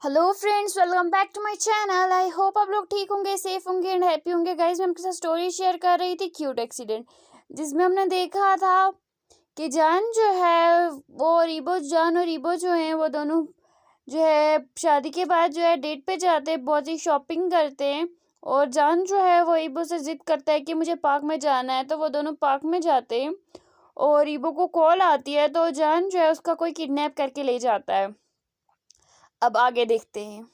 Hello friends, welcome back to my channel. I hope आप लोग ठीक होंगे, सेफ होंगे एंड हैप्पी होंगे। गाइस, मैं आपके साथ स्टोरी शेयर कर रही थी क्यूट एक्सीडेंट, जिसमें हमने देखा था कि जान जो है वो जान और ईबो जो है वो दोनों जो है शादी के बाद जो है डेट पे जाते हैं, बहुत ही शॉपिंग करते हैं। और जान जो है वो ईबो से जिद करता है कि मुझे पार्क में जाना है, तो वो दोनों पार्क में जाते हैं। और ईबो को कॉल आती है, तो जान जो है उसका कोई किडनैप करके ले जाता है। अब आगे देखते हैं।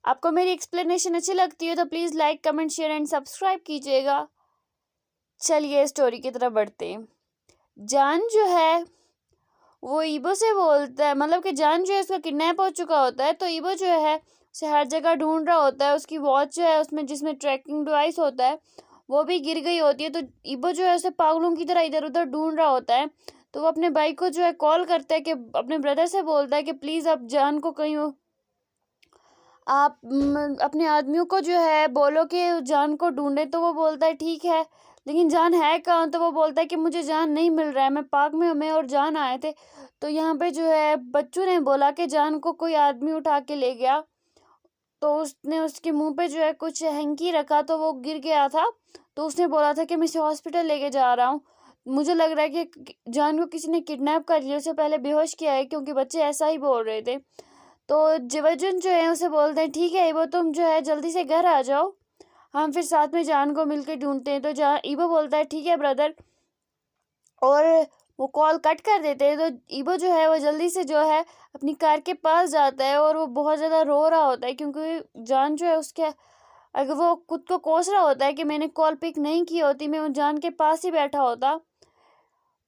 आपको मेरी एक्सप्लेनेशन अच्छी लगती है तो please like, comment, share and subscribe कीजिएगा। चलिए स्टोरी की तरफ बढ़ते हैं। जान जो है वो ईबो से बोलता है, मतलब कि जान जो है उसका किडनैप हो चुका होता है, तो ईबो जो है उसे हर जगह ढूंढ रहा होता है। उसकी वॉच जो है उसमें जिसमें ट्रैकिंग डिवाइस होता है वो भी गिर गई होती है, तो ईबो जो है उसे पागलों की तरह इधर उधर ढूंढ रहा होता है। तो वो अपने भाई को जो है कॉल करता है, कि अपने ब्रदर से बोलता है कि प्लीज़ आप जान को कहीं आप अपने आदमियों को जो है बोलो कि जान को ढूंढे। तो वो बोलता है ठीक है, लेकिन जान है कहाँ? तो वो बोलता है कि मुझे जान नहीं मिल रहा है, मैं पार्क में मैं और जान आए थे। तो यहाँ पे जो है बच्चों ने बोला कि जान को कोई आदमी उठा के ले गया। तो उसने उसके मुंह पे जो है कुछ हैंकी रखा, तो वो गिर गया था। तो उसने बोला था कि मैं इसे हॉस्पिटल लेके जा रहा हूँ। मुझे लग रहा है कि जान को किसी ने किडनैप कर लिया, उसे पहले बेहोश किया है, क्योंकि बच्चे ऐसा ही बोल रहे थे। तो जिवजुन जो है उसे बोलते हैं ठीक है ईबो, तुम जो है जल्दी से घर आ जाओ, हम फिर साथ में जान को मिलकर ढूंढते हैं। तो जहाँ ईबो बोलता है ठीक है ब्रदर, और वो कॉल कट कर देते हैं। तो ईबो जो है वो जल्दी से जो है अपनी कार के पास जाता है, और वो बहुत ज़्यादा रो रहा होता है, क्योंकि जान जो है उसके अगर वो खुद को कोस रहा होता है कि मैंने कॉल पिक नहीं की होती, मैं उन जान के पास ही बैठा होता,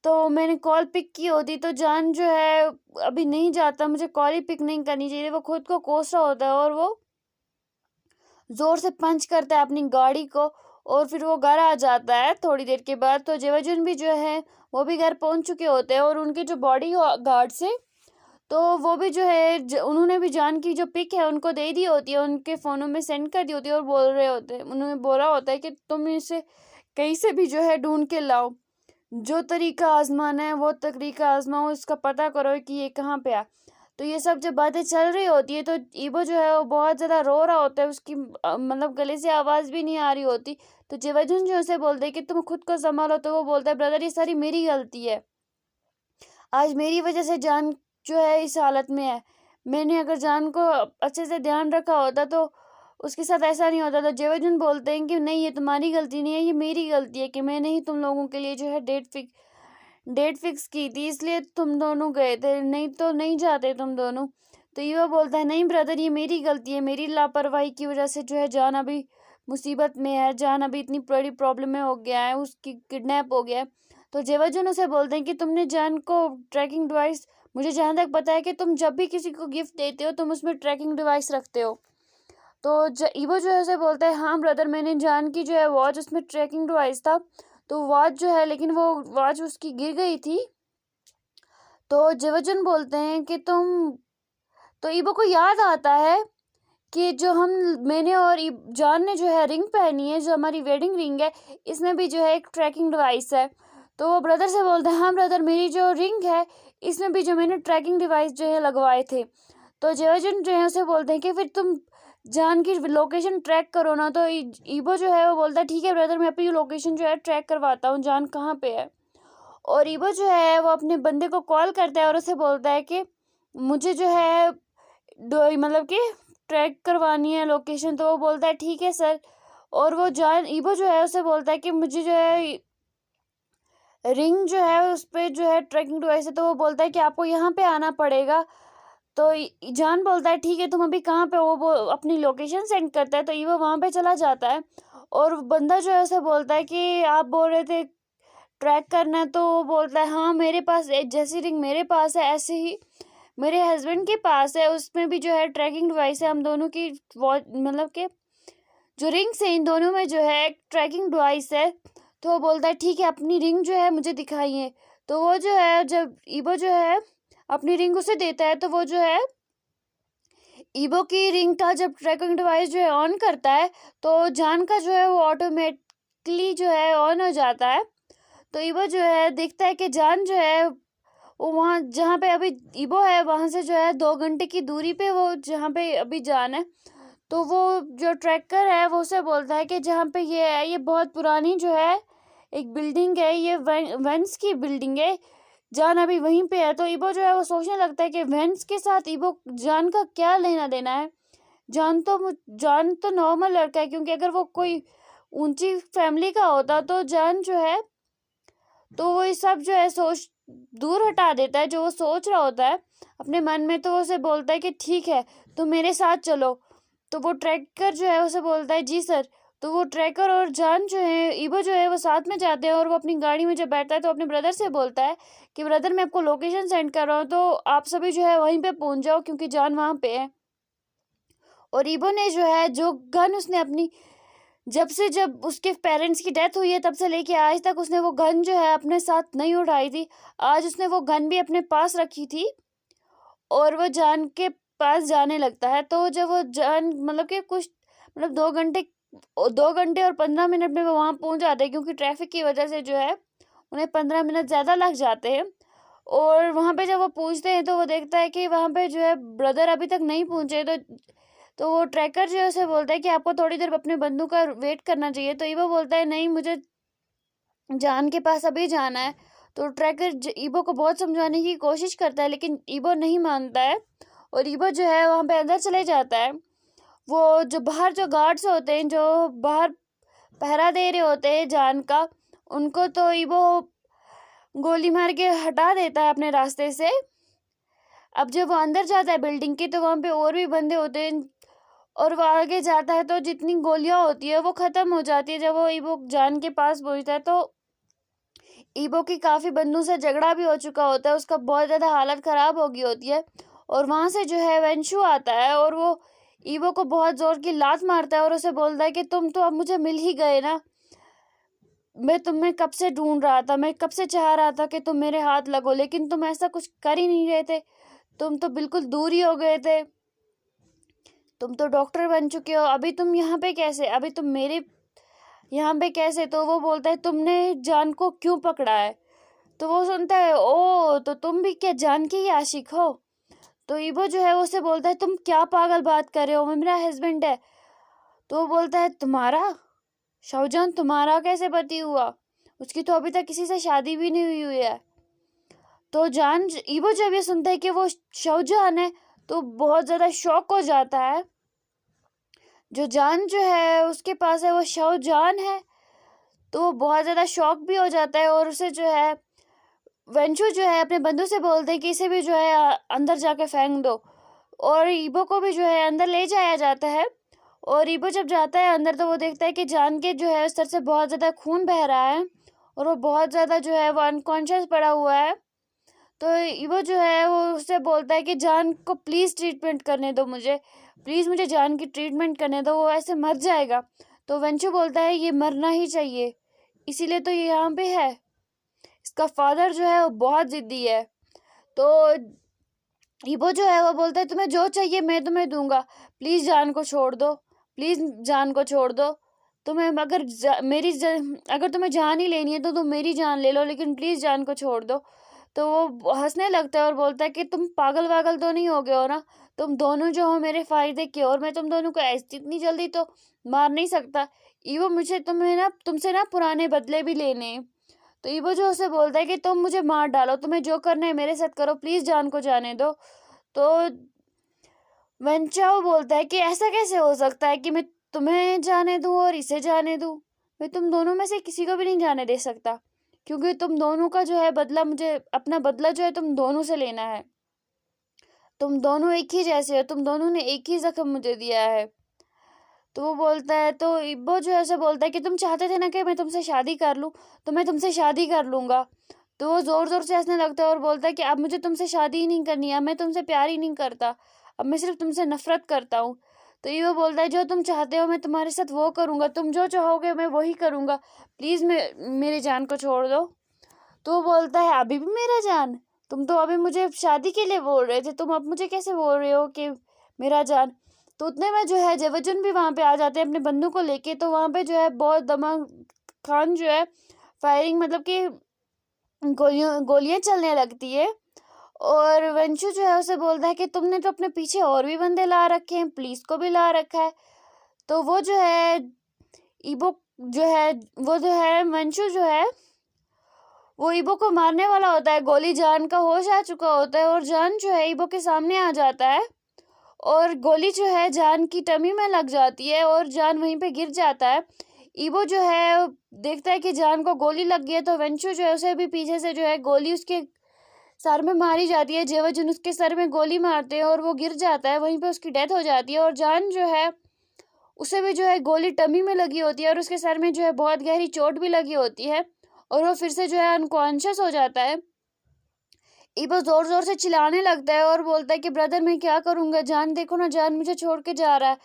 तो मैंने कॉल पिक की होती, तो जान जो है अभी नहीं जाता, मुझे कॉल ही पिक नहीं करनी चाहिए। वो खुद को कोस रहा होता है, और वो जोर से पंच करता है अपनी गाड़ी को, और फिर वो घर आ जाता है थोड़ी देर के बाद। तो जेवाजुन भी जो है वो भी घर पहुंच चुके होते हैं, और उनके जो बॉडी गार्ड से तो वो भी जो है उन्होंने भी जान की जो पिक है उनको दे दी होती है, उनके फ़ोनों में सेंड कर दी होती है, और बोल रहे होते हैं, उन्होंने बोला होता है कि तुम इसे कहीं से भी जो है ढूंढ के लाओ, जो तरीका आजमाना है वो तरीका आजमाओ, इसका पता करो कि ये कहाँ पे है। तो ये सब जब बातें चल रही होती है, तो ईबो जो है वो बहुत ज़्यादा रो रहा होता है, उसकी मतलब गले से आवाज़ भी नहीं आ रही होती। तो जेवाजुन जो उसे बोलते हैं कि तुम खुद को संभालो, तो वो बोलता है ब्रदर ये सारी मेरी गलती है, आज मेरी वजह से जान जो है इस हालत में है। मैंने अगर जान को अच्छे से ध्यान रखा होता तो उसके साथ ऐसा नहीं होता। तो जेवाजुन बोलते हैं कि नहीं, ये तुम्हारी गलती नहीं है, ये मेरी गलती है कि मैंने ही तुम लोगों के लिए जो है डेट फिक्स की थी, इसलिए तुम दोनों गए थे, नहीं तो नहीं जाते तुम दोनों। तो युवा बोलता है नहीं ब्रदर, ये मेरी गलती है, मेरी लापरवाही की वजह से जो है जान अभी मुसीबत में है, जान अभी इतनी बड़ी प्रॉब्लम में हो गया है, उसकी किडनैप हो गया है। तो जेवाजुन उसे बोलते हैं कि तुमने जान को ट्रैकिंग डिवाइस, मुझे जहाँ तक पता है कि तुम जब भी किसी को गिफ्ट देते हो तुम उसमें ट्रैकिंग डिवाइस रखते हो। तो ईवो जो है उसे बोलता है हाँ ब्रदर, मैंने जान की जो है वॉच, उसमें ट्रैकिंग डिवाइस था, तो वॉच जो है, लेकिन वो वॉच उसकी गिर गई थी। तो जेवजुन बोलते हैं कि तुम, तो ईबो को याद आता है कि जो मैंने और जान ने जो है रिंग पहनी है, जो हमारी वेडिंग रिंग है, इसमें भी जो है एक ट्रैकिंग डिवाइस है। तो वो ब्रदर से बोलते हैं हाँ ब्रदर, मेरी जो रिंग है इसमें भी जो मैंने ट्रैकिंग डिवाइस जो है लगवाए थे। तो जेवजुन जो है उसे बोलते हैं कि फिर तुम जान की लोकेशन ट्रैक करो ना। तो ईबो जो है वो बोलता है ठीक है ब्रदर, मैं अपनी लोकेशन जो है ट्रैक करवाता हूँ, जान कहाँ पे है। और ईबो जो है वो अपने बंदे को कॉल करता है और उसे बोलता है कि मुझे जो है मतलब कि ट्रैक करवानी है लोकेशन। तो वो बोलता है ठीक है सर। और वो जान ईबो जो है उसे बोलता है कि मुझे जो है रिंग जो है उस पर जो है ट्रैकिंग डिवाइस है, तो वो बोलता है कि आपको यहाँ पे आना पड़ेगा। तो जान बोलता है ठीक है, तुम अभी कहाँ पे हो, वो अपनी लोकेशन सेंड करता है, तो ईवो वहाँ पे चला जाता है। और बंदा जो है उसे बोलता है कि आप बोल रहे थे ट्रैक करना है, तो वो बोलता है हाँ मेरे पास जैसी रिंग मेरे पास है ऐसे ही मेरे हस्बैंड के पास है, उसमें भी जो है ट्रैकिंग डिवाइस है, हम दोनों की मतलब कि जो रिंग्स है इन दोनों में जो है एक ट्रैकिंग डिवाइस है। तो वो बोलता है ठीक है, अपनी रिंग जो है मुझे दिखाइए। तो वो जो है जब ईबो जो है अपनी रिंग उसे देता है, तो वो जो है ईबो की रिंग का जब ट्रैकिंग डिवाइस जो है ऑन करता है, तो जान का जो है वो ऑटोमेटिकली जो है ऑन हो जाता है। तो ईबो जो है देखता है कि जान जो है वो वहाँ जहाँ पे अभी ईबो है वहाँ से जो है 2 घंटे की दूरी पे वो जहाँ पे अभी जान है। तो वो जो ट्रैकर है वो उसे बोलता है कि जहाँ पे ये है ये बहुत पुरानी जो है एक बिल्डिंग है, ये वेंस की बिल्डिंग है, जान अभी वहीं पे है। तो ईबो जो है वो सोचने लगता है कि वेंस के साथ ईबो जान का क्या लेना देना है। जान तो नॉर्मल लड़का है, क्योंकि अगर वो कोई ऊंची फैमिली का होता तो जान जो है तो वो ये सब जो है सोच दूर हटा देता है जो वो सोच रहा होता है अपने मन में। तो वो उसे बोलता है कि ठीक है तुम मेरे साथ चलो। तो वो ट्रैकर जो है उसे बोलता है जी सर। तो वो ट्रैकर और जान जो है ईबो जो है वो साथ में जाते हैं, और वो अपनी गाड़ी में जब बैठता है तो अपने ब्रदर से बोलता है कि ब्रदर मैं आपको लोकेशन सेंड कर रहा हूँ, तो आप सभी जो है वहीं पे पहुंच जाओ क्योंकि जान वहाँ पे है। और ईबो ने जो है जो गन उसने अपनी जब उसके पेरेंट्स की डेथ हुई है तब से लेके आज तक उसने वो गन जो है अपने साथ नहीं उठाई थी। आज उसने वो गन भी अपने पास रखी थी और वो जान के पास जाने लगता है। तो जब वो जान मतलब कि कुछ मतलब 2 घंटे और 15 मिनट में वो वहाँ पहुँच जाते हैं, क्योंकि ट्रैफिक की वजह से जो है उन्हें 15 मिनट ज़्यादा लग जाते हैं। और वहाँ पे जब वो पूछते हैं तो वो देखता है कि वहाँ पे जो है ब्रदर अभी तक नहीं पहुँचे। तो वो ट्रैकर जो है उसे बोलता है कि आपको थोड़ी देर अपने बंधु का वेट करना चाहिए। तो ईबो बोलता है नहीं मुझे जान के पास अभी जाना है। तो ट्रैकर ईबो को बहुत समझाने की कोशिश करता है लेकिन ईबो नहीं मानता है, और ईबो जो है वहाँ पे अंदर चले जाता है। वो जो बाहर जो गार्ड्स होते हैं जो बाहर पहरा दे रहे होते हैं जान का, उनको तो ईबो गोली मार के हटा देता है अपने रास्ते से। अब जब वो अंदर जाता है बिल्डिंग के तो वहाँ पे और भी बंदे होते हैं, और वो आगे जाता है तो जितनी गोलियां होती है वो खत्म हो जाती है। जब वो ईबो जान के पास पहुंचता है तो ईबो की काफी बंदों से झगड़ा भी हो चुका होता है, उसका बहुत ज्यादा हालत खराब हो गई होती है। और वहां से जो है वेंशु आता है और वो ईबो को बहुत जोर की लात मारता है और उसे बोलता है कि तुम तो अब मुझे मिल ही गए ना, मैं तुम्हें कब से ढूंढ रहा था, मैं कब से चाह रहा था कि तुम मेरे हाथ लगो, लेकिन तुम ऐसा कुछ कर ही नहीं रहे थे, तुम तो बिल्कुल दूर ही हो गए थे, तुम तो डॉक्टर बन चुके हो, अभी तुम यहाँ पे कैसे, अभी तुम मेरे यहाँ पे कैसे। तो वो बोलता है तुमने जान को क्यों पकड़ा है। तो वो सुनता है ओ तो तुम भी क्या जान के ही आशिक हो। तो ईबो जो है उसे बोलता है तुम क्या पागल बात कर रहे हो, वो मेरा हस्बैंड है। तो वो बोलता है तुम्हारा शाहजहान तुम्हारा कैसे पति हुआ, उसकी तो अभी तक किसी से शादी भी नहीं हुई है। तो ईबो जब ये सुनता है कि वो शाहजहान है तो बहुत ज्यादा शॉक हो जाता है। जो जान जो है उसके पास है वो शाहजहान है, तो वो बहुत ज्यादा शॉक भी हो जाता है। और उसे जो है वेंचू जो है अपने बंधु से बोलते हैं कि इसे भी जो है अंदर जाके फेंक दो। और ईबो को भी जो है अंदर ले जाया जाता है। और ईबो जब जाता है अंदर तो वो देखता है कि जान के जो है उस तरह से बहुत ज़्यादा खून बह रहा है और वो बहुत ज़्यादा जो है वो अनकॉन्शियस पड़ा हुआ है। तो ईबो जो है वो उससे बोलता है कि जान को प्लीज़ ट्रीटमेंट करने दो, मुझे प्लीज़ मुझे जान की ट्रीटमेंट करने दो, वो ऐसे मर जाएगा। तो वेंचू बोलता है ये मरना ही चाहिए, इसीलिए तो ये यहाँ पे है। इसका फादर जो है वो बहुत ज़िद्दी है। तो ईबो जो है वो बोलता है तुम्हें जो चाहिए मैं तुम्हें दूंगा, प्लीज़ जान को छोड़ दो, प्लीज़ जान को छोड़ दो। तुम्हें अगर तुम्हें जान ही लेनी है तो तुम मेरी जान ले लो, लेकिन प्लीज़ जान को छोड़ दो। तो वो हंसने लगता है और बोलता है कि तुम पागल वागल तो नहीं हो गए हो ना, तुम दोनों जो हो मेरे फायदे के, और मैं तुम दोनों को ऐसी इतनी जल्दी तो मार नहीं सकता। ईवो मुझे तुमसे ना पुराने बदले भी लेने हैं। तो ईवो जो उसे बोलता है कि तुम मुझे मार डालो, तुम्हें जो करना है मेरे साथ करो, प्लीज जान को जाने दो। तो वेंचाओ बोलता है कि ऐसा कैसे हो सकता है कि मैं तुम्हें जाने दूं और इसे जाने दूं, मैं तुम दोनों में से किसी को भी नहीं जाने दे सकता, क्योंकि तुम दोनों का जो है बदला, मुझे अपना बदला जो है तुम दोनों से लेना है। तुम दोनों एक ही जैसे हो, तुम दोनों ने एक ही जख्म मुझे दिया है। तो वो बोलता है, तो इब्बो जो है उसे बोलता है कि तुम चाहते थे ना कि मैं तुमसे शादी कर लूं, तो मैं तुमसे शादी कर लूंगा। तो वो जोर जोर से हंसने लगता है और बोलता है कि अब मुझे तुमसे शादी ही नहीं करनी है, अब मैं तुमसे प्यार ही नहीं करता, अब मैं सिर्फ तुमसे नफरत करता हूँ। तो ये वो बोलता है जो तुम चाहते हो मैं तुम्हारे साथ वो करूँगा, तुम जो चाहोगे मैं वही करूँगा, प्लीज़ मेरे जान को छोड़ दो। तो वो बोलता है अभी भी मेरा जान, तुम तो अभी मुझे शादी के लिए बोल रहे थे, तुम अब मुझे कैसे बोल रहे हो कि मेरा जान। तो उतने में जो है जेवजुन भी वहाँ पे आ जाते हैं अपने बंदूक को लेके। तो वहाँ पे जो है बहुत दमा खान जो है फायरिंग मतलब कि गोलियां चलने लगती है। और वंशु जो है उसे बोलता है कि तुमने तो अपने पीछे और भी बंदे ला रखे हैं, पुलिस को भी ला रखा है। तो वो जो है ईबो जो है वो जो है वंशु जो है वो ईबो को मारने वाला होता है। गोली जान का होश आ चुका होता है और जान जो है ईबो के सामने आ जाता है और गोली जो है जान की टमी में लग जाती है और जान वहीं पे गिर जाता है। ईबो जो है देखता है कि जान को गोली लग गई है, तो वंशु जो है उसे भी पीछे से जो है गोली उसके सर में मारी जाती है। जेवजुन उसके सर में गोली मारते हैं और वो गिर जाता है, वहीं पे उसकी डेथ हो जाती है। और जान जो है उसे भी जो है गोली टमी में लगी होती है और उसके सर में जो है बहुत गहरी चोट भी लगी होती है और वो फिर से जो है अनकॉन्शियस हो जाता है। ईबो जोर जोर से चिल्लाने लगता है और बोलता है कि ब्रदर मैं क्या करूंगा, जान देखो ना, जान मुझे छोड़ के जा रहा है,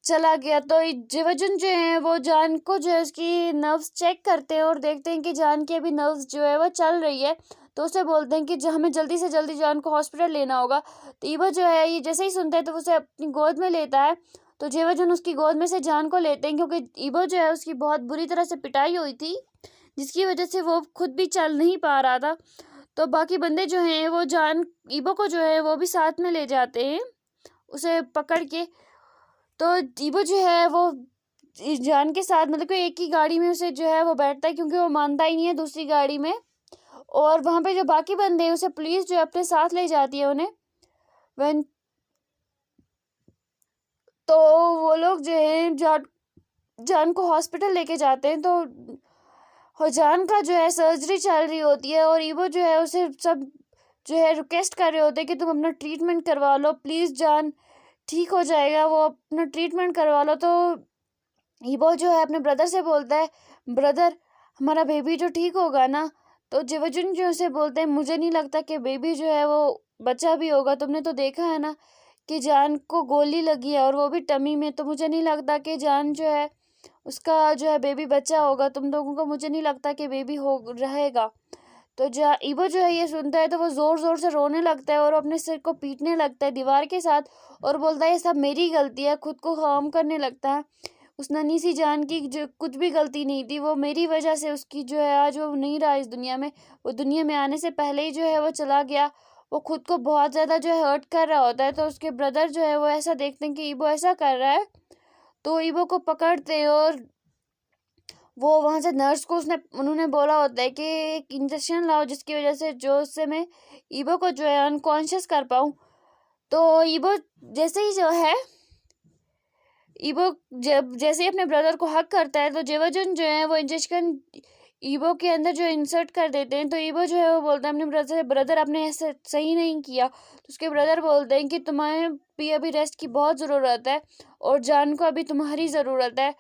चला गया। तो जेवजुन जो है वो जान को जो है उसकी नर्व्स चेक करते हैं और देखते हैं कि जान की अभी नर्व्स जो है वो चल रही है। तो उसे बोलते हैं कि हमें जल्दी से जल्दी जान को हॉस्पिटल लेना होगा। तो ईबो जो है ये जैसे ही सुनता है तो उसे अपनी गोद में लेता है। तो जेवजुन उसकी गोद में से जान को लेते हैं क्योंकि ईबो जो है उसकी बहुत बुरी तरह से पिटाई हुई थी, जिसकी वजह से वो खुद भी चल नहीं पा रहा था। तो बाकी बंदे जो हैं वो जान ईबो को जो है वो भी साथ में ले जाते हैं उसे पकड़ के। तो ईबो जो है वो जान के साथ मतलब कि एक ही गाड़ी में उसे जो है वो बैठता है क्योंकि वो मानता ही नहीं है दूसरी गाड़ी में। और वहाँ पे जो बाकी बंदे हैं उसे पुलिस जो है अपने साथ ले जाती है उन्हें। वन तो वो लोग जो है जान को हॉस्पिटल लेके जाते हैं। तो जान का जो है सर्जरी चल रही होती है और ईबो जो है उसे सब जो है रिक्वेस्ट कर रहे होते हैं कि तुम अपना ट्रीटमेंट करवा लो प्लीज़, जान ठीक हो जाएगा, वो अपना ट्रीटमेंट करवा लो। तो ईबो जो है अपने ब्रदर से बोलता है, ब्रदर हमारा बेबी जो ठीक होगा ना। तो जेवजुन जो उसे बोलते हैं मुझे नहीं लगता कि बेबी जो है वो बच्चा भी होगा, तुमने तो देखा है ना कि जान को गोली लगी है और वो भी टमी में, तो मुझे नहीं लगता कि जान जो है उसका जो है बेबी बच्चा होगा, तुम लोगों को मुझे नहीं लगता कि बेबी हो रहेगा। तो ईबो जो है ये सुनता है तो वो जोर जोर से रोने लगता है और अपने सिर को पीटने लगता है दीवार के साथ और बोलता है ये सब मेरी गलती है, खुद को हार्म करने लगता है। उस नन्ही सी जान की जो कुछ भी गलती नहीं थी, वो मेरी वजह से उसकी जो है आज वो नहीं रहा इस दुनिया में, वो दुनिया में आने से पहले ही जो है वो चला गया। वो खुद को बहुत ज़्यादा जो है हर्ट कर रहा होता है। तो उसके ब्रदर जो है वो ऐसा देखते हैं कि ईबो ऐसा कर रहा है, तो ईबो को पकड़ते हैं और वो वहाँ से नर्स को उन्होंने बोला होता है कि एक इंजेक्शन लाओ जिसकी वजह से जो उससे मैं ईबो को जो है अनकॉन्शियस कर पाऊँ। तो ईबो जैसे ही जो है ईबो जब जैसे ही अपने ब्रदर को हक करता है तो जेवजुन जो है वो इंजेक्शन ईबो के अंदर जो इंसर्ट कर देते हैं। तो ईबो जो है वो बोलता है अपने ब्रदर से, ब्रदर आपने ऐसे सही नहीं किया। तो उसके ब्रदर बोलते हैं कि तुम्हें भी अभी रेस्ट की बहुत ज़रूरत है और जान को अभी तुम्हारी ज़रूरत है।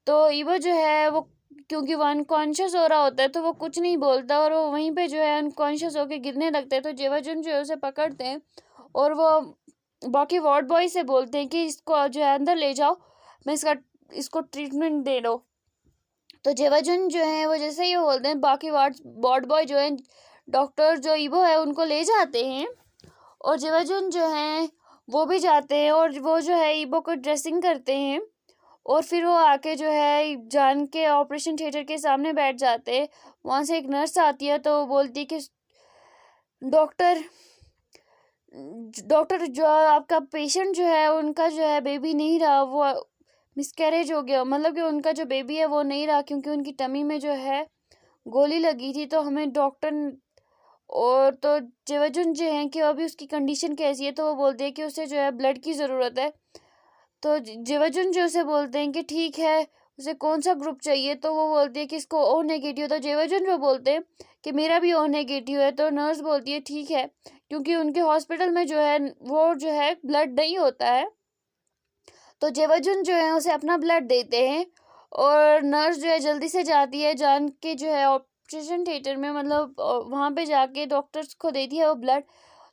तो ईबो जो है वो क्योंकि वो अनकॉन्शियस हो रहा होता है तो वो कुछ नहीं बोलता और वो वहीं पे जो है अनकॉन्शियस होकर गिरने लगता है। तो जेवजुन जो है उसे पकड़ते हैं और वो बाकी वार्ड बॉय से बोलते हैं कि इसको जो है अंदर ले जाओ, मैं इसको ट्रीटमेंट दे दो। तो जेवजुन जो है वो जैसे ही वो बोलते हैं बाकी वार्ड बॉय जो है डॉक्टर जो ईबो है उनको ले जाते हैं और जेवजुन जो है वो भी जाते हैं और वो जो है ईबो को ड्रेसिंग करते हैं और फिर वो आके जो है जान के ऑपरेशन थिएटर के सामने बैठ जाते हैं। वहाँ से एक नर्स आती है तो वो बोलती है कि डॉक्टर डॉक्टर जो आपका पेशेंट जो है उनका जो है बेबी नहीं रहा, वो मिसकैरेज हो गया, मतलब कि उनका जो बेबी है वो नहीं रहा क्योंकि उनकी टमी में जो है गोली लगी थी। तो हमें डॉक्टर और तो जेवजुन जो है कि अभी उसकी कंडीशन कैसी है, तो वो बोलते हैं कि उसे जो है ब्लड की ज़रूरत है। तो जेवजुन जो उसे बोलते हैं कि ठीक है उसे कौन सा ग्रुप चाहिए, तो वो बोलती है कि इसको ओ नेगेटिव। तो जेवजुन जो बोलते हैं कि मेरा भी ओ नेगेटिव है। तो नर्स बोलती है ठीक है, क्योंकि उनके हॉस्पिटल में जो है वो जो है ब्लड नहीं होता है। तो जेवजुन जो है उसे अपना ब्लड देते हैं और नर्स जो है जल्दी से जाती है जान के जो है ऑपरेशन थिएटर में, मतलब वहाँ पे जाके डॉक्टर्स को देती है वो ब्लड।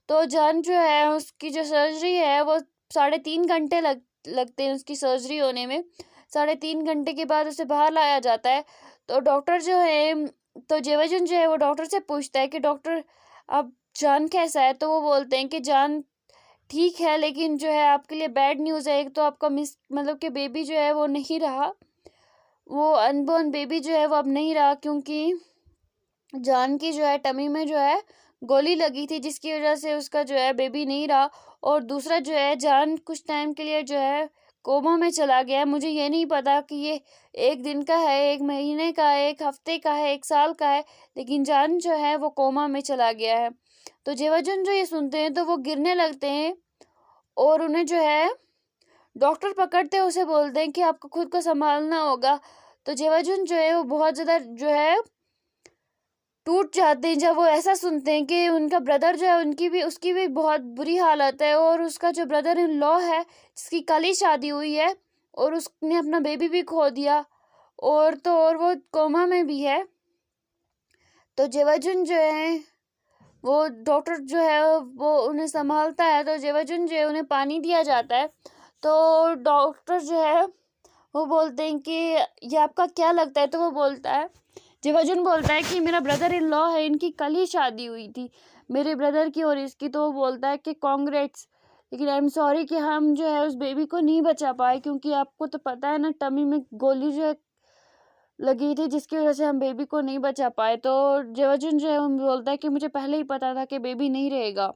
तो जान जो है उसकी जो सर्जरी है वो 3.5 घंटे लगते हैं उसकी सर्जरी होने में। 3.5 घंटे के बाद उसे बाहर लाया जाता है। तो डॉक्टर जो है तो जेवजुन जो है वो डॉक्टर से पूछता है कि डॉक्टर अब जान कैसा है। तो वो बोलते हैं कि जान ठीक है, लेकिन जो है आपके लिए बैड न्यूज़ है। एक तो आपका मतलब कि बेबी जो है वो नहीं रहा, वो अनबॉर्न बेबी जो है वो अब नहीं रहा क्योंकि जान की जो है टमी में जो है गोली लगी थी, जिसकी वजह से उसका जो है बेबी नहीं रहा। और दूसरा जो है जान कुछ टाइम के लिए जो है कोमा में चला गया। मुझे ये नहीं पता कि ये 1 दिन का है, 1 महीने का है, 1 हफ्ते का है, 1 साल का है, लेकिन जान जो है वो कोमा में चला गया है। तो जेवाजुन जो ये सुनते हैं तो वो गिरने लगते हैं और उन्हें जो है डॉक्टर पकड़ते हैं, उसे बोलते हैं कि आपको खुद को संभालना होगा। तो जेवाजुन जो है वो बहुत ज़्यादा जो है टूट जाते हैं जब वो ऐसा सुनते हैं कि उनका ब्रदर जो है उसकी भी बहुत बुरी हालत है, और उसका जो ब्रदर इन लॉ है जिसकी कल ही शादी हुई है और उसने अपना बेबी भी खो दिया, और तो और वो कोमा में भी है। तो जेवाजुन जो है वो डॉक्टर जो है वो उन्हें संभालता है। तो जेवाजुन जो है उन्हें पानी दिया जाता है। तो डॉक्टर जो है वो बोलते हैं कि ये आपका क्या लगता है। तो वो बोलता है, जेवाजुन बोलता है कि मेरा ब्रदर इन लॉ है, इनकी कल ही शादी हुई थी मेरे ब्रदर की और इसकी। तो वो बोलता है कि कॉन्ग्रेट्स, लेकिन आई एम सॉरी कि हम जो है उस बेबी को नहीं बचा पाए, क्योंकि आपको तो पता है ना टमी में गोली जो है लगी थी, जिसकी वजह से हम बेबी को नहीं बचा पाए। तो जेवाजुन जो है वो बोलता है कि मुझे पहले ही पता था कि बेबी नहीं रहेगा,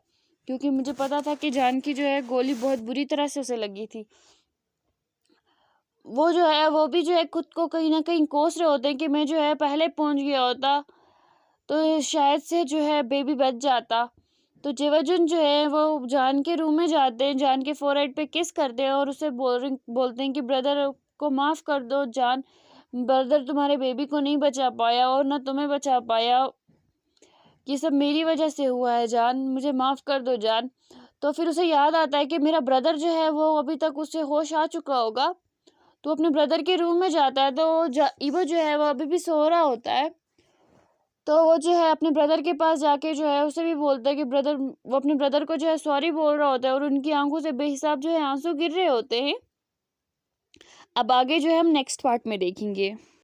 क्योंकि मुझे पता था कि जान की जो है गोली बहुत बुरी तरह से उसे लगी थी। वो जो है वो भी जो है खुद को कहीं ना कहीं कोस रहे होते हैं कि मैं जो है पहले पहुंच गया होता तो शायद से जो है बेबी बच जाता। तो जेवाजुन जो है वो जान के रूम में जाते हैं, जान के फोरहेड पे किस करते हैं और उसे बोलते हैं कि ब्रदर को माफ़ कर दो जान, ब्रदर तुम्हारे बेबी को नहीं बचा पाया और ना तुम्हें बचा पाया, ये सब मेरी वजह से हुआ है जान, मुझे माफ़ कर दो जान। तो फिर उसे याद आता है कि मेरा ब्रदर जो है वो अभी तक उससे होश आ चुका होगा। तो अपने ब्रदर के रूम में जाता है। तो ईवो जो है वो अभी भी सो रहा होता है। तो वो जो है अपने ब्रदर के पास जाके जो है उसे भी बोलता है कि ब्रदर, वो अपने ब्रदर को जो है सॉरी बोल रहा होता है और उनकी आंखों से बेहिसाब जो है आंसू गिर रहे होते हैं। अब आगे जो है हम नेक्स्ट पार्ट में देखेंगे।